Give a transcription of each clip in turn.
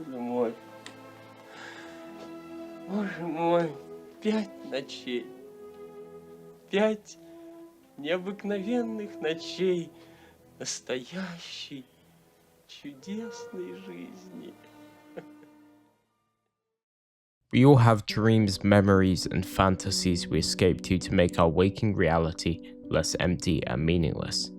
Боже мой. Боже мой. 5 ночей. 5 необыкновенных ночей настоящей чудесной жизни. We all have dreams, memories, and fantasies we escape to make our waking reality less empty and meaningless.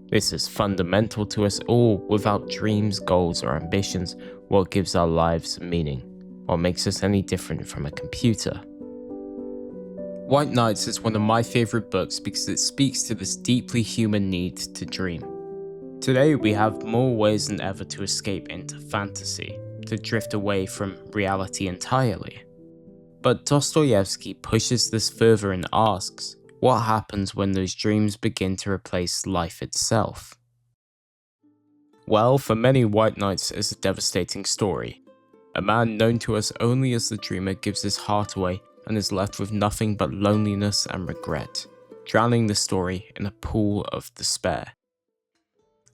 This is fundamental to us all. Without dreams, goals, or ambitions, what gives our lives meaning? What makes us any different from a computer? White Nights is one of my favorite books because it speaks to this deeply human need to dream. Today we have more ways than ever to escape into fantasy, to drift away from reality entirely. But Dostoevsky pushes this further and asks, what happens when those dreams begin to replace life itself? Well, for many, White Nights is a devastating story. A man known to us only as the dreamer gives his heart away and is left with nothing but loneliness and regret, drowning the story in a pool of despair.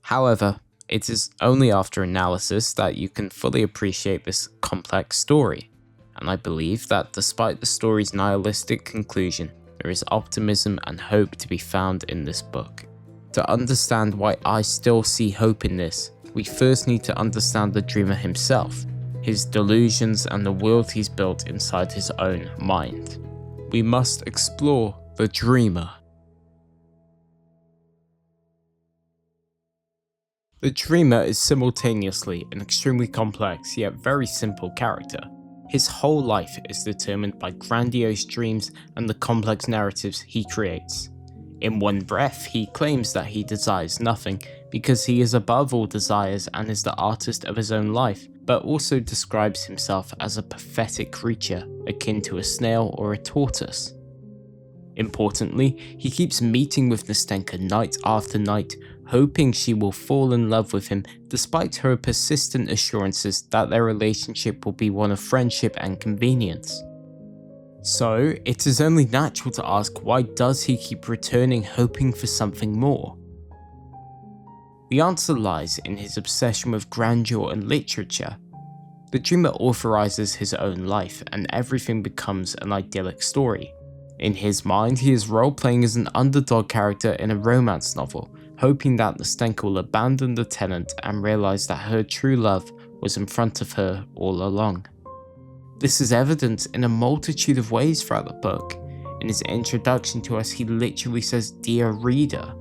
However, it is only after analysis that you can fully appreciate this complex story, and I believe that despite the story's nihilistic conclusion, there is optimism and hope to be found in this book. To understand why I still see hope in this, we first need to understand the dreamer himself, his delusions and the world he's built inside his own mind. We must explore the dreamer. The dreamer is simultaneously an extremely complex yet very simple character. His whole life is determined by grandiose dreams and the complex narratives he creates. In one breath, he claims that he desires nothing because he is above all desires and is the artist of his own life, but also describes himself as a pathetic creature akin to a snail or a tortoise. Importantly, he keeps meeting with Nastenka night after night, hoping she will fall in love with him despite her persistent assurances that their relationship will be one of friendship and convenience. So, it is only natural to ask, why does he keep returning hoping for something more? The answer lies in his obsession with grandeur and literature. The dreamer authorizes his own life and everything becomes an idyllic story. In his mind, he is role-playing as an underdog character in a romance novel, hoping that Nastenka will abandon the tenant and realize that her true love was in front of her all along. This is evident in a multitude of ways throughout the book. In his introduction to us, he literally says, "Dear reader,"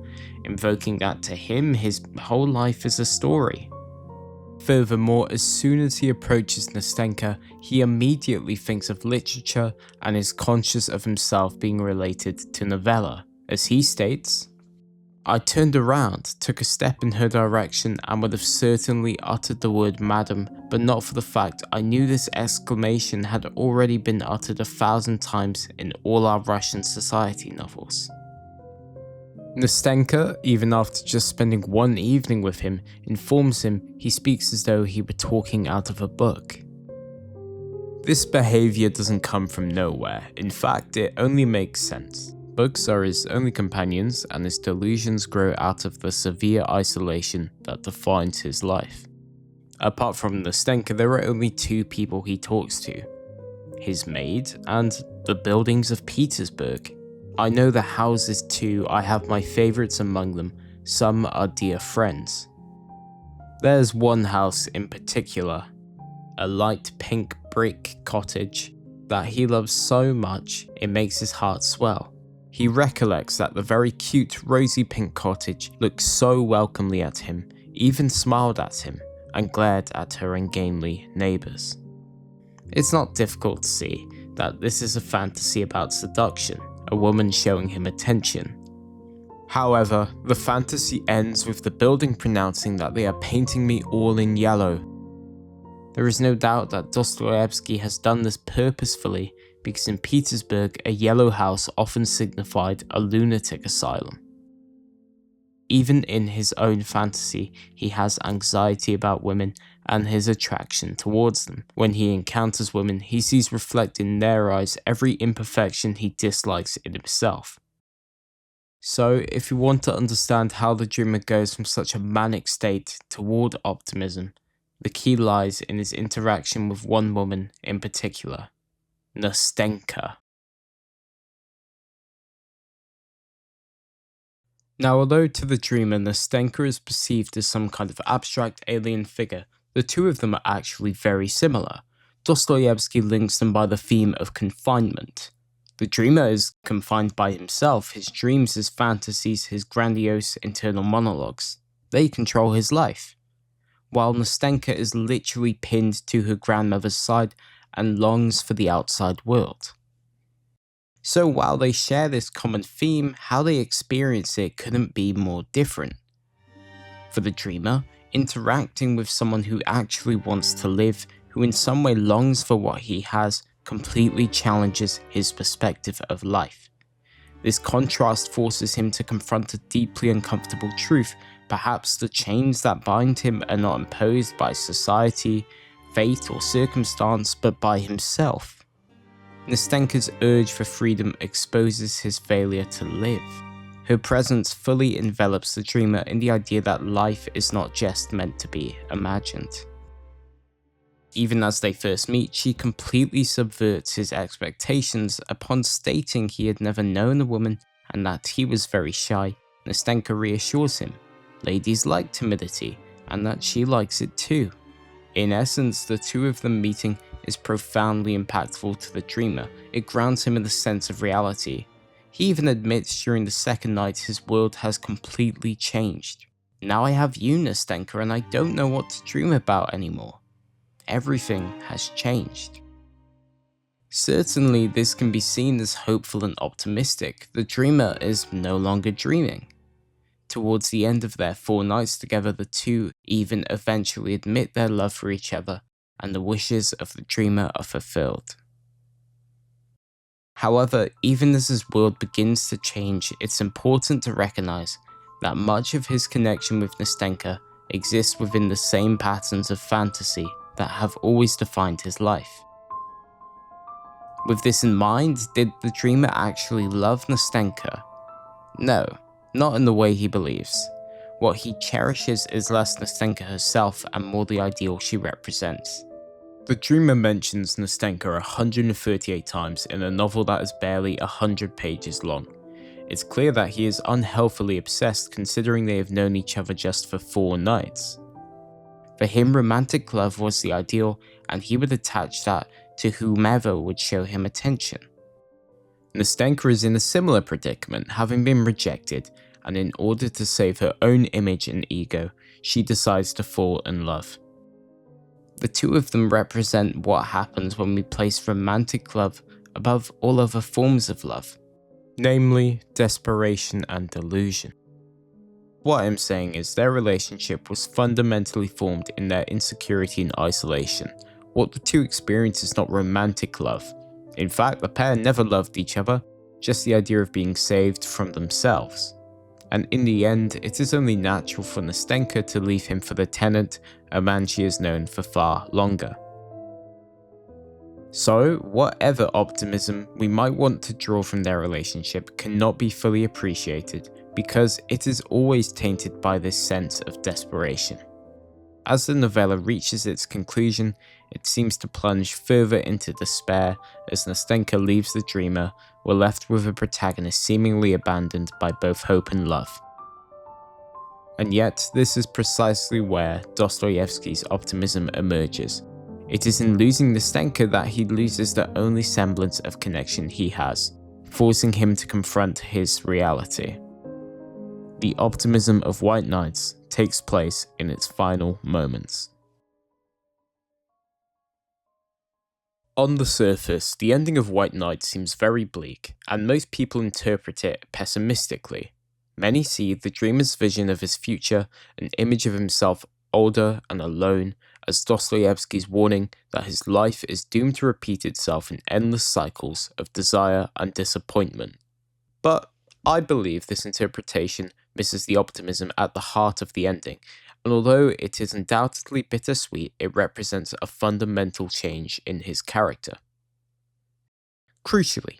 invoking that to him, his whole life is a story. Furthermore, as soon as he approaches Nastenka, he immediately thinks of literature and is conscious of himself being related to novella. As he states, "I turned around, took a step in her direction and would have certainly uttered the word madam, but not for the fact I knew this exclamation had already been uttered 1,000 times in all our Russian society novels." Nastenka, even after just spending one evening with him, informs him he speaks as though he were talking out of a book. This behavior doesn't come from nowhere. In fact, it only makes sense. Books are his only companions, and his delusions grow out of the severe isolation that defines his life. Apart from Nastenka, there are only 2 people he talks to: his maid and the buildings of Petersburg. "I know the houses too, I have my favorites among them, some are dear friends." There's one house in particular, a light pink brick cottage that he loves so much it makes his heart swell. He recollects that the very cute rosy pink cottage looked so welcomely at him, even smiled at him, and glared at her ungainly neighbours. It's not difficult to see that this is a fantasy about seduction, a woman showing him attention. However, the fantasy ends with the building pronouncing that they are painting me all in yellow. There is no doubt that Dostoevsky has done this purposefully because in Petersburg, a yellow house often signified a lunatic asylum. Even in his own fantasy, he has anxiety about women and his attraction towards them. When he encounters women, he sees reflected in their eyes every imperfection he dislikes in himself. So, if you want to understand how the dreamer goes from such a manic state toward optimism, The key lies in his interaction with one woman in particular, Nastenka. Now, although to the dreamer Nastenka is perceived as some kind of abstract alien figure, the two of them are actually very similar. Dostoevsky links them by the theme of confinement. The dreamer is confined by himself, his dreams, his fantasies, his grandiose internal monologues. They control his life. While Nastenka is literally pinned to her grandmother's side and longs for the outside world. So while they share this common theme, how they experience it couldn't be more different. For the dreamer, interacting with someone who actually wants to live, who in some way longs for what he has, completely challenges his perspective of life. This contrast forces him to confront a deeply uncomfortable truth. Perhaps the chains that bind him are not imposed by society, fate, or circumstance, but by himself. Nastenka's urge for freedom exposes his failure to live. Her presence fully envelops the dreamer in the idea that life is not just meant to be imagined. Even as they first meet, she completely subverts his expectations upon stating he had never known a woman and that he was very shy. Nastenka reassures him, ladies like timidity, and that she likes it too. In essence, the two of them meeting is profoundly impactful to the dreamer. It grounds him in the sense of reality. He even admits during the second night his world has completely changed. Now I have you, Nastenka, and I don't know what to dream about anymore. Everything has changed. Certainly, this can be seen as hopeful and optimistic. The dreamer is no longer dreaming. Towards the end of their 4 nights together, the two even eventually admit their love for each other, and the wishes of the dreamer are fulfilled. However, even as his world begins to change, it's important to recognize that much of his connection with Nastenka exists within the same patterns of fantasy that have always defined his life. With this in mind, did the dreamer actually love Nastenka? No, not in the way he believes. What he cherishes is less Nastenka herself and more the ideal she represents. The dreamer mentions Nastenka 138 times in a novel that is barely 100 pages long. It's clear that he is unhealthily obsessed considering they have known each other just for 4 nights. For him, romantic love was the ideal, and he would attach that to whomever would show him attention. Nastenka is in a similar predicament, having been rejected, and in order to save her own image and ego, she decides to fall in love. The two of them represent what happens when we place romantic love above all other forms of love, namely desperation and delusion. What I'm saying is their relationship was fundamentally formed in their insecurity and isolation. What the two experience is not romantic love. In fact, the pair never loved each other, just the idea of being saved from themselves. And in the end, it is only natural for Nastenka to leave him for the tenant, a man she has known for far longer. So, whatever optimism we might want to draw from their relationship cannot be fully appreciated because it is always tainted by this sense of desperation. As the novella reaches its conclusion, it seems to plunge further into despair as Nastenka leaves the dreamer. We're left with a protagonist seemingly abandoned by both hope and love. And yet, this is precisely where Dostoevsky's optimism emerges. It is in losing Nastenka that he loses the only semblance of connection he has, forcing him to confront his reality. The optimism of White Nights takes place in its final moments. On the surface, the ending of White Knight seems very bleak, and most people interpret it pessimistically. Many see the dreamer's vision of his future, an image of himself older and alone, as Dostoevsky's warning that his life is doomed to repeat itself in endless cycles of desire and disappointment. But I believe this interpretation misses the optimism at the heart of the ending, and although it is undoubtedly bittersweet, it represents a fundamental change in his character. Crucially,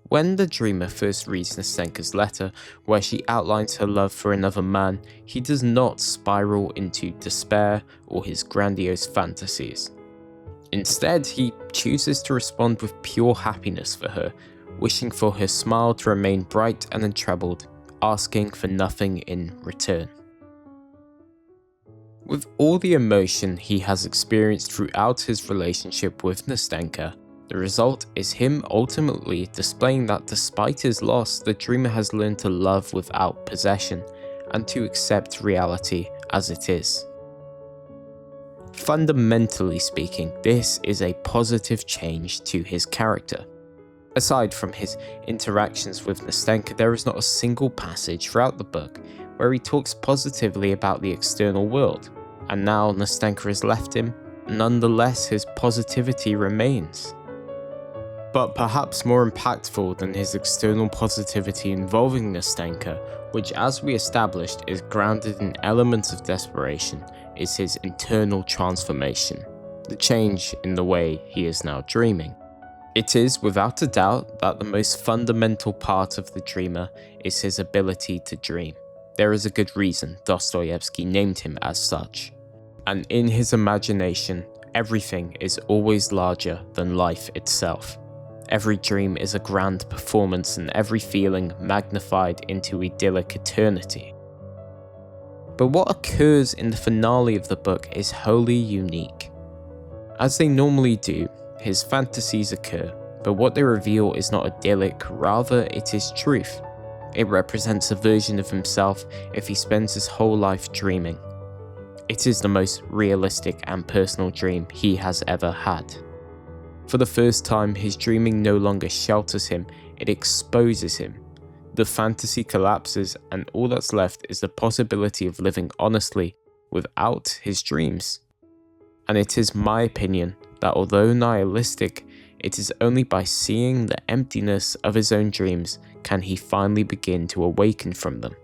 When the dreamer first reads Nastenka's letter, where she outlines her love for another man, he does not spiral into despair or his grandiose fantasies. Instead, he chooses to respond with pure happiness for her, wishing for her smile to remain bright and untroubled, asking for nothing in return. With all the emotion he has experienced throughout his relationship with Nastenka, the result is him ultimately displaying that despite his loss, the dreamer has learned to love without possession, and to accept reality as it is. Fundamentally speaking, this is a positive change to his character. Aside from his interactions with Nastenka, there is not a single passage throughout the book where he talks positively about the external world, and now Nastenka has left him, nonetheless his positivity remains. But perhaps more impactful than his external positivity involving Nastenka, which as we established is grounded in elements of desperation, is his internal transformation, the change in the way he is now dreaming. It is without a doubt that the most fundamental part of the dreamer is his ability to dream. There is a good reason Dostoevsky named him as such. And in his imagination, everything is always larger than life itself. Every dream is a grand performance and every feeling magnified into idyllic eternity. But what occurs in the finale of the book is wholly unique. As they normally do, his fantasies occur, but what they reveal is not idyllic, rather it is truth. It represents a version of himself if he spends his whole life dreaming. It is the most realistic and personal dream he has ever had. For the first time, his dreaming no longer shelters him, it exposes him. The fantasy collapses and all that's left is the possibility of living honestly without his dreams. And it is my opinion that although nihilistic, it is only by seeing the emptiness of his own dreams can he finally begin to awaken from them.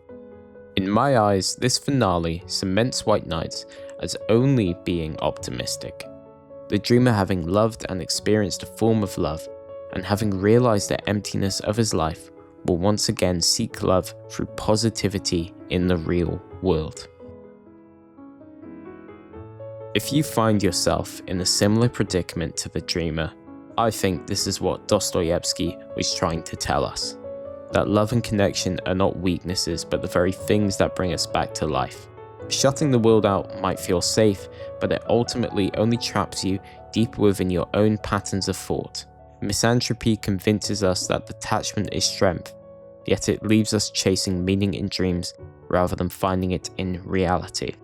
In my eyes, this finale cements White Nights as only being optimistic. The dreamer having loved and experienced a form of love, and having realized the emptiness of his life, will once again seek love through positivity in the real world. If you find yourself in a similar predicament to the dreamer, I think this is what Dostoevsky was trying to tell us. That love and connection are not weaknesses, but the very things that bring us back to life. Shutting the world out might feel safe, but it ultimately only traps you deep within your own patterns of thought. Misanthropy convinces us that detachment is strength, yet it leaves us chasing meaning in dreams rather than finding it in reality.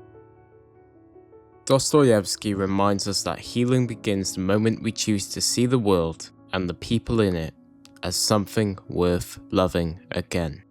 Dostoevsky reminds us that healing begins the moment we choose to see the world and the people in it as something worth loving again.